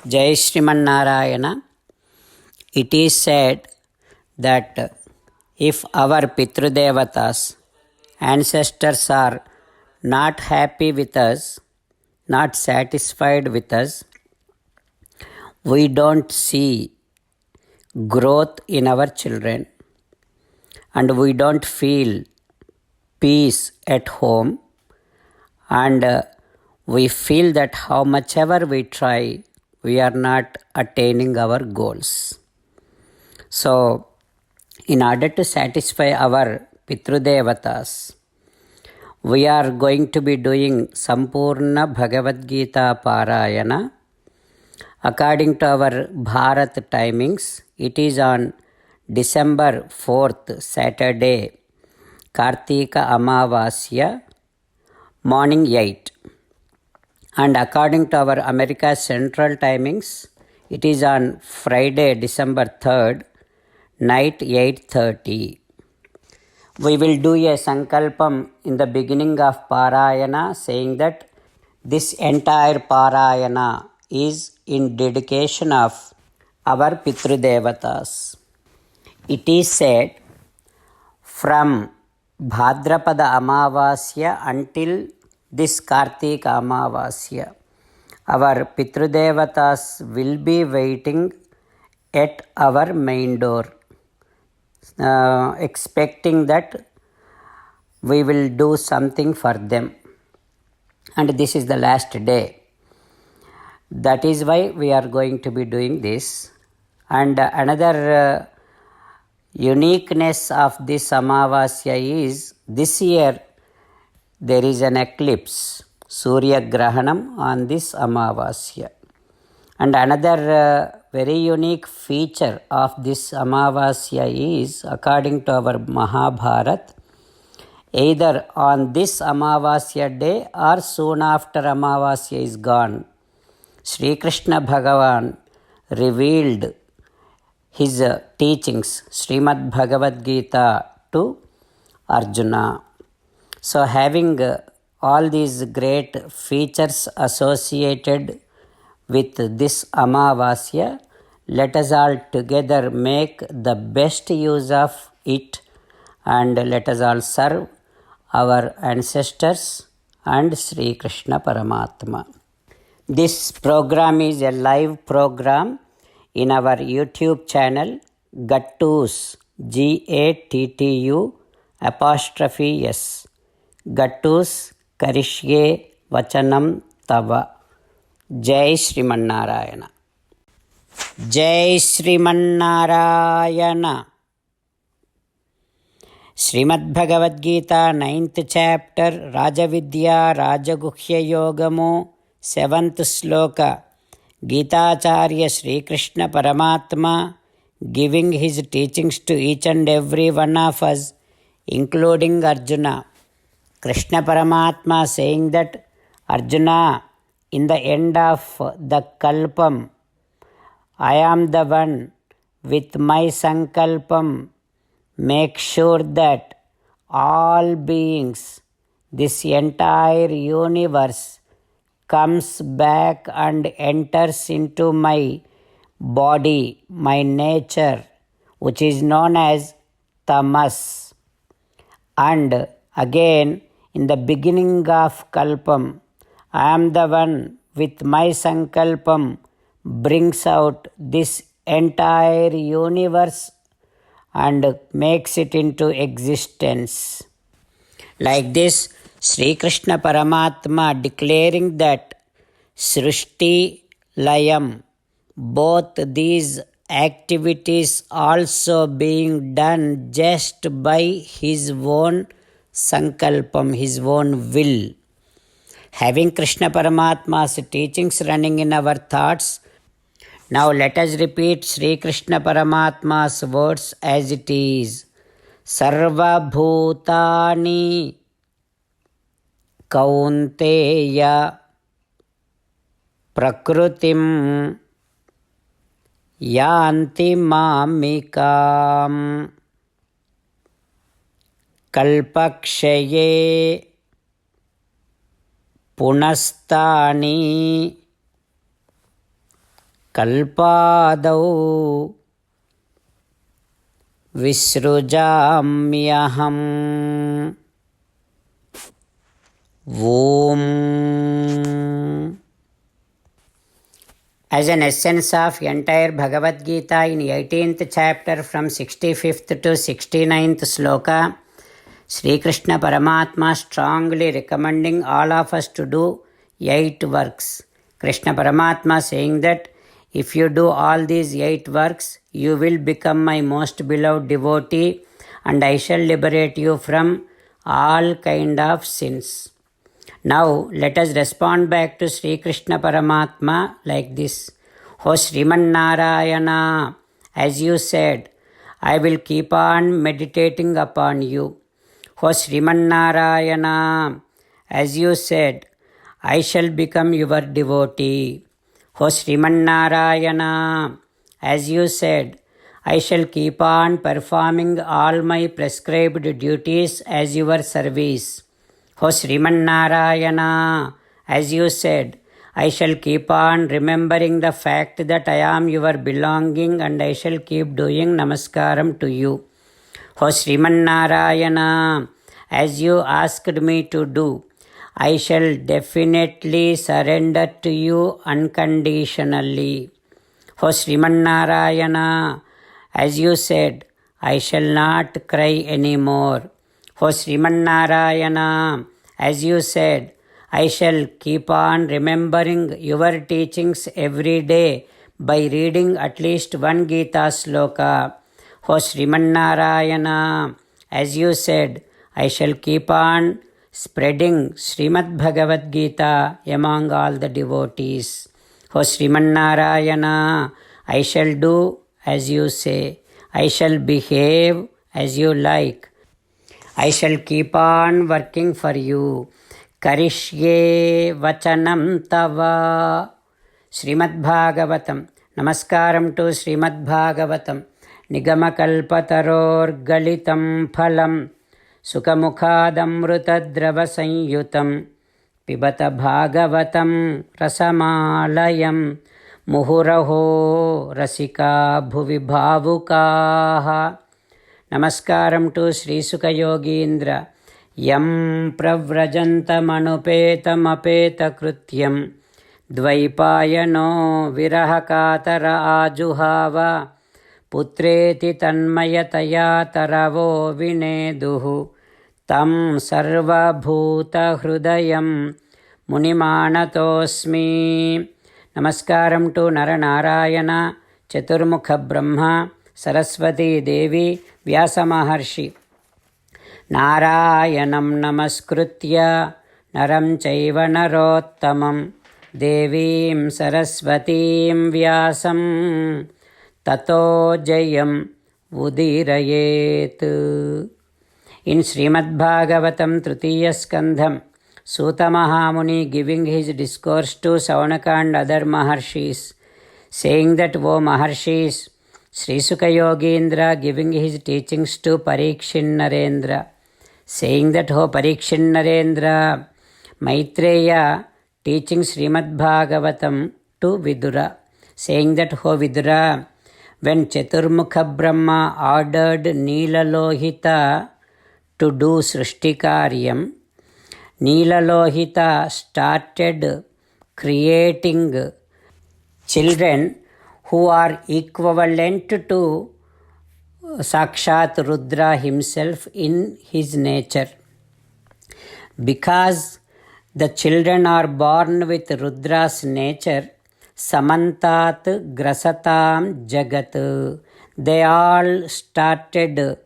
Jai Sriman It is said that if our Pitrudevatas, ancestors are not happy with us, not satisfied with us, we don't see growth in our children and we don't feel peace at home, and we feel that how much ever we try, we are not attaining our goals. So, in order to satisfy our Pitrudevatas, we are going to be doing Sampurna Bhagavad Gita Parayana. According to our Bharat timings, it is on December 4th, Saturday, Kartika Amavasya, morning 8. And according to our America Central timings, it is on Friday, December 3rd, night 8:30. We will do a sankalpam in the beginning of Parayana, saying that this entire Parayana is in dedication of our Pitrudevatas. It is said from Bhadrapada Amavasya until this Kartika Amavasya, our Pitrudevatas will be waiting at our main door, expecting that we will do something for them. And this is the last day. That is why we are going to be doing this. And another uniqueness of this Amavasya is this year there is an eclipse, Surya Grahanam, on this Amavasya. And another very unique feature of this Amavasya is, according to our Mahabharat, either on this Amavasya day or soon after Amavasya is gone, Sri Krishna Bhagavan revealed his teachings, Srimad Bhagavad Gita, to Arjuna. So having all these great features associated with this Amavasya, let us all together make the best use of it and let us all serve our ancestors and Sri Krishna Paramatma. This program is a live program in our YouTube channel, Gattus, Gattu ''S, Gattus Karishye Vachanam Tava. Jai Sriman Jai Sriman Srimad Bhagavad Gita, 9th chapter, Rajavidya Rajaguhya Yogamu, 7th sloka. Gitacharya Sri Krishna Paramatma giving his teachings to each and every one of us, including Arjuna. Krishna Paramatma saying that, Arjuna, in the end of the kalpam, I am the one with my sankalpam. Make sure that all beings, this entire universe, comes back and enters into my body, my nature, which is known as tamas. And again, in the beginning of kalpam, I am the one with my sankalpam brings out this entire universe and makes it into existence. Like this, Sri Krishna Paramatma declaring that Srishti Layam, both these activities also being done just by his own sankalpam, his own will. Having Krishna Paramatma's teachings running in our thoughts, now let us repeat Sri Krishna Paramatma's words as it is. Sarva Bhutani Kaunteya Prakrutim Yanti Mamikam Kalpakshaye Punastani कल्पादौ विसृजाम्यहम् Om. As an essence of entire Bhagavad Gita in 18th chapter from 65th to 69th sloka, Sri Krishna Paramatma strongly recommending all of us to do 8 works. Krishna Paramatma saying that if you do all these 8 works, you will become my most beloved devotee and I shall liberate you from all kind of sins. Now let us respond back to Sri Krishna Paramatma like this. O Sriman Narayana, as you said, I will keep on meditating upon you. O Sriman Narayana, as you said, I shall become your devotee. O Sriman Narayana, as you said, I shall keep on performing all my prescribed duties as your service. O Sriman Narayana, as you said, I shall keep on remembering the fact that I am your belonging and I shall keep doing namaskaram to you. O Sriman Narayana, as you asked me to do, I shall definitely surrender to you unconditionally. O Sriman Narayana, as you said, I shall not cry anymore. O Sriman Narayana, as you said, I shall keep on remembering your teachings every day by reading at least one Gita sloka. O Sriman Narayana, as you said, I shall keep on spreading Srimad Bhagavad Gita among all the devotees. O Sriman Narayana, I shall do as you say. I shall behave as you like. I shall keep on working for you. Karishye vachanam tava. Srimad Bhagavatam. Namaskaram to Srimad Bhagavatam. Nigamakalpataror galitam phalam. Sukamukhadamrutadrava sanyutam. Pibata Bhagavatam rasamalayam. Muhuraho rasika bhuvi bhavukaha. Namaskaram to Sri Sukha Yogindra. Yam pravrajantam apeta krutyam. Dvaipayano virahakatara ajuhava. Putreti tanmayataya taravo vineduhu. Tam sarva bhuta hrudayam munimanatosmi. Namaskaram to Naranarayana, Chaturmukha Brahma, Saraswati Devi, Vyasa Maharshi. Narayanam namaskritya naram chaiva narottamam devim saraswatim vyasam tato jayam udirayet. In Srimad Bhagavatam Tritiya Skandham, Suta Mahamuni giving his discourse to Saunaka and other Maharshis, saying that, O Maharshis, Sri Sukha Yogindra giving his teachings to Parikshin Narendra, saying that, O Parikshin Narendra, Maitreya teaching Srimad Bhagavatam to Vidura, saying that, O Vidura, when Chaturmukha Brahma ordered Neelalohita to do Srishti-karyam, Neelalohita started creating children who are equivalent to Sakshat Rudra himself in his nature. Because the children are born with Rudra's nature, Samantat Grasatam Jagat, they all started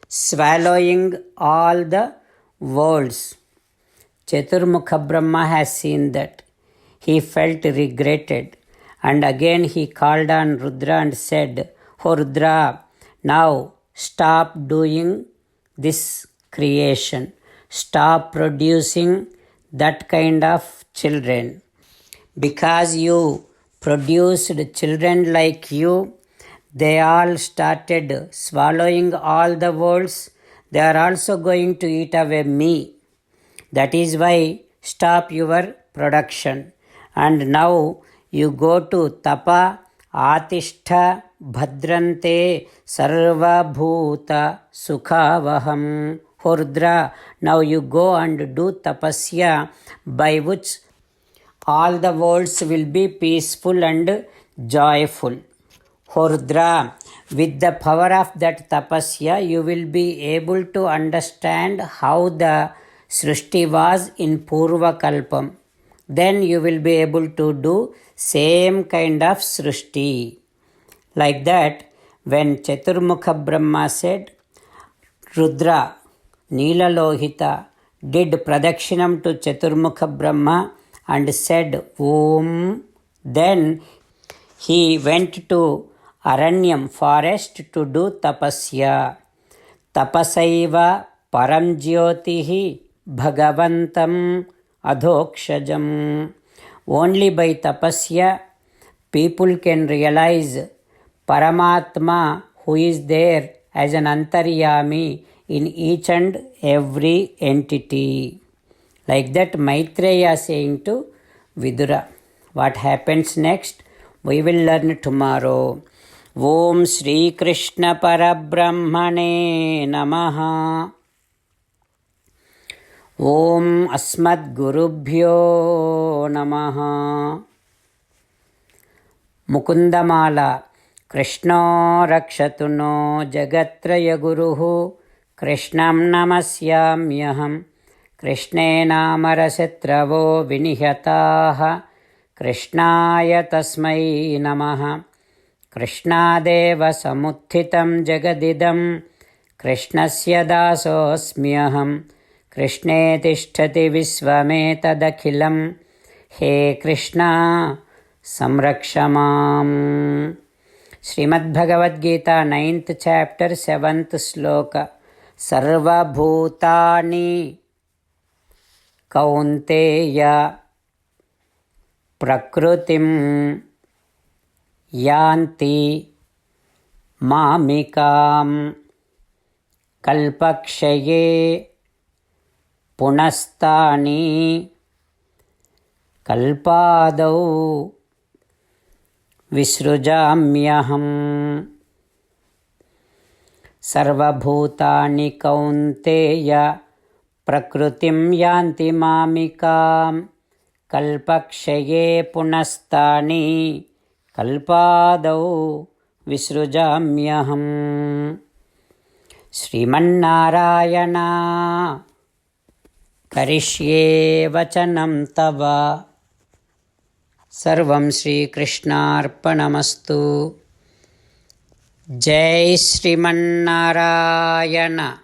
swallowing all the worlds. Chaturmukha Brahma has seen that. He felt regretted. And again he called on Rudra and said, O Rudra, now stop doing this creation. Stop producing that kind of children. Because you produced children like you, they all started swallowing all the worlds. They are also going to eat away me. That is why stop your production. And now you go to tapa आतिष्ठ भद्रन्ते सर्वभूत सुखावहं. O Rudra, now you go and do tapasya by which all the worlds will be peaceful and joyful. O Rudra, with the power of that tapasya, you will be able to understand how the Srishti was in Purva Kalpam. Then you will be able to do same kind of Srishti. Like that, when Chaturmukha Brahma said, Rudra, Neelalohita did Pradakshinam to Chaturmukha Brahma and said Om. Then he went to Aranyam forest to do tapasya. Tapasaiva param jyotihi bhagavantam adhokshajam. Only by tapasya people can realize Paramatma who is there as an antaryami in each and every entity. Like that Maitreya saying to Vidura. What happens next? We will learn tomorrow. Om Shri Krishna Parabrahmane Namaha. Om Asmad Gurubhyo Namaha. Mukundamala. Krishna Rakshatu no Jagatraya Guruhu. Krishnam Namasyamyaham. Krishnena Marasetravo Vinihataha. Krishnaya Tasmai Namaha. Krishnadeva Samuthitam Jagadidam. Krishnasya Dasosmyaham. Krishne Tishtati Visvametadakhilam. He Krishna Samrakshamam. Srimad Bhagavad Gita 9th chapter 7th sloka. Sarva Bhutani Kaunteya Prakrutim Yanti Mamikam Kalpakshaye Punastani Kalpadau Visrujamyaham. Sarvabhutani Kaunteya Prakrutim Yanti Mamikam Kalpakshaye Punastani Kalpadau Visrujamyaham. Srimannarayana Karishye Vachanam Tava. Sarvam Shri Krishnarpanamastu. Jai Srimannarayana.